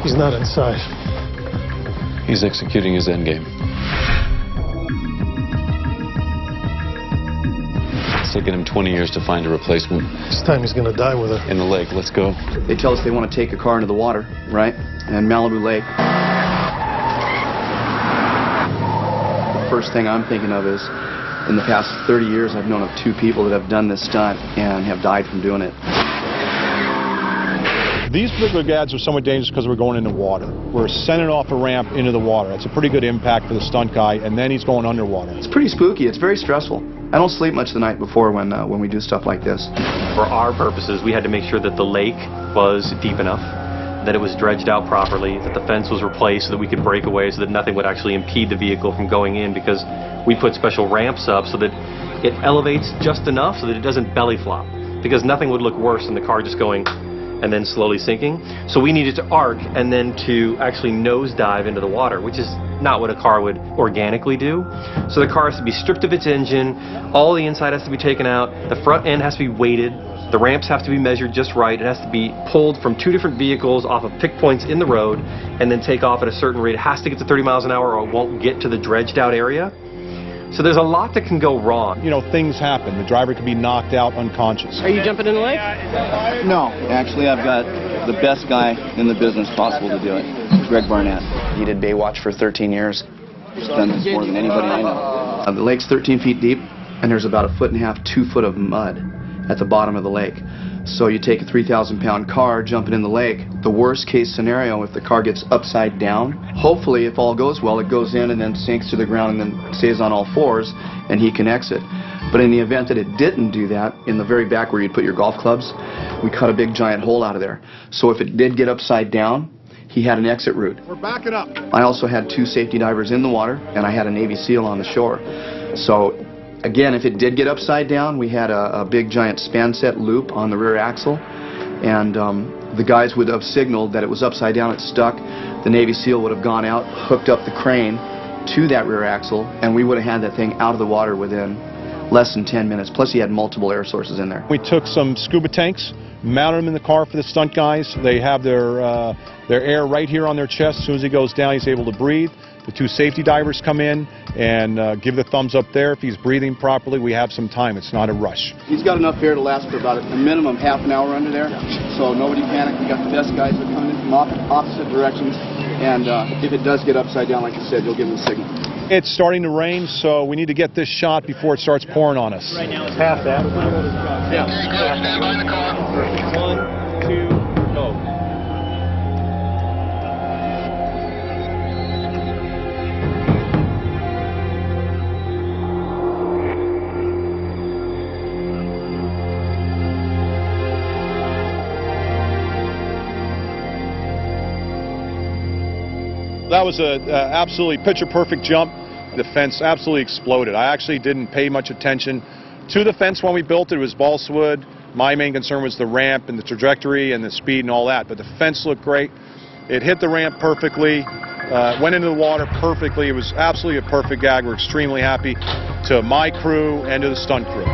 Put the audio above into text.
He's not inside. He's executing his endgame. It's taken him 20 years to find a replacement. This time he's gonna die with it. In the lake, let's go. They tell us they want to take a car into the water, right? And Malibu Lake. The first thing I'm thinking of is, in the past 30 years, I've known of 2 people that have done this stunt and have died from doing it. These particular gads are somewhat dangerous because we're going into water. We're sending off a ramp into the water. That's a pretty good impact for the stunt guy, and then he's going underwater. It's pretty spooky. It's very stressful. I don't sleep much the night before when we do stuff like this. For our purposes, we had to make sure that the lake was deep enough, that it was dredged out properly, that the fence was replaced so that we could break away so that nothing would actually impede the vehicle from going in, because we put special ramps up so that it elevates just enough so that it doesn't belly flop, because nothing would look worse than the car just going and then slowly sinking. So we needed to arc and then to actually nosedive into the water, which is not what a car would organically do. So the car has to be stripped of its engine, all the inside has to be taken out, the front end has to be weighted, the ramps have to be measured just right, it has to be pulled from 2 different vehicles off of pick points in the road and then take off at a certain rate. It has to get to 30 miles an hour or it won't get to the dredged out area. So there's a lot that can go wrong. You know, things happen. The driver could be knocked out unconscious. Are you jumping in the lake? No, actually I've got the best guy in the business possible to do it, Greg Barnett. He did Baywatch for 13 years. He's done this more than anybody I know. The lake's 13 feet deep, and there's about 1.5 feet, 2 foot of mud at the bottom of the lake. So you take a 3,000-pound car, jump it in the lake. The worst case scenario, if the car gets upside down, hopefully, if all goes well, it goes in and then sinks to the ground and then stays on all fours, and he can exit. But in the event that it didn't do that, in the very back where you'd put your golf clubs, we cut a big giant hole out of there. So if it did get upside down, he had an exit route. We're backing up. I also had 2 safety divers in the water, and I had a Navy SEAL on the shore. So again, if it did get upside down, we had a big giant span set loop on the rear axle, and the guys would have signaled that it was upside down, it stuck. The Navy SEAL would have gone out, hooked up the crane to that rear axle, and we would have had that thing out of the water within less than 10 minutes. Plus, he had multiple air sources in there. We took some scuba tanks, mounted them in the car for the stunt guys. They have their air right here on their chest. As soon as he goes down, he's able to breathe. The 2 safety divers come in and give the thumbs up there. If he's breathing properly, we have some time. It's not a rush. He's got enough air to last for about a minimum half an hour under there, so nobody panic. We got the best guys that are coming in from opposite directions, and if it does get upside down, like I said, you'll give them a signal. It's starting to rain, so we need to get this shot before it starts pouring on us. Right now it's half that. Yeah. Stand by the car. 1, 2, go. That was an absolutely picture-perfect jump. The fence absolutely exploded. I actually didn't pay much attention to the fence when we built it. It was balsa wood. My main concern was the ramp and the trajectory and the speed and all that. But the fence looked great. It hit the ramp perfectly, went into the water perfectly. It was absolutely a perfect gag. We're extremely happy to my crew and to the stunt crew.